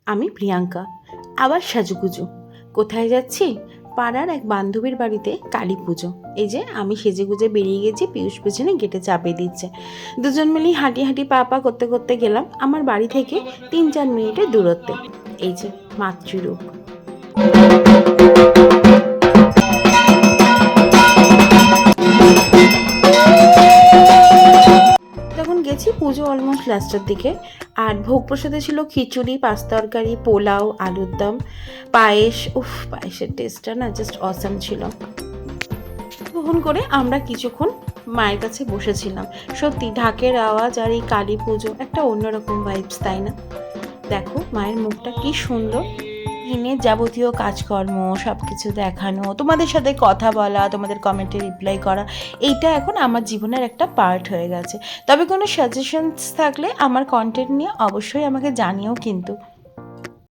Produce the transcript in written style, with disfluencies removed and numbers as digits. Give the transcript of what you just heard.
আমি প্রিয়াঙ্কা। আবার সাজুগুজু। কোথায় যাচ্ছি? পাড়ার এক বান্ধবীর বাড়িতে কালী পুজো। এই যে আমি সেজেগুজে বেরিয়ে গেছি, পিয়ুষ পেছনে গেটে চাপিয়ে দিচ্ছে। দুজন মিলেই হাঁটি হাঁটি পা পা করতে করতে গেলাম আমার বাড়ি থেকে 3-4 মিনিটের দূরত্বে। এই যে মাতৃরূপ। তখন গেছি, পুজো অলমোস্ট লাস্টের দিকে। আর ভোগ প্রসাদে ছিল খিচুড়ি, পাঁচ তরকারি, পোলাও, আলুর দম, পায়েস। উফ, পায়েসের টেস্টটা না জাস্ট অসাম ছিল। তখন করে আমরা কিছুক্ষণ মায়ের কাছে বসেছিলাম। সত্যি ঢাকের আওয়াজ আর এই কালী পুজো একটা অন্যরকম ভাইবস, তাই না? দেখো মায়ের মুখটা কি সুন্দর। দিনের যাবতীয় কাজকর্ম সব কিছু দেখানো, তোমাদের সাথে কথা বলা, তোমাদের কমেন্টে রিপ্লাই করা, এইটা এখন আমার জীবনের একটা পার্ট হয়ে গেছে। তবে কোনো সাজেশনস থাকলে আমার কন্টেন্ট নিয়ে অবশ্যই আমাকে জানিও কিন্তু।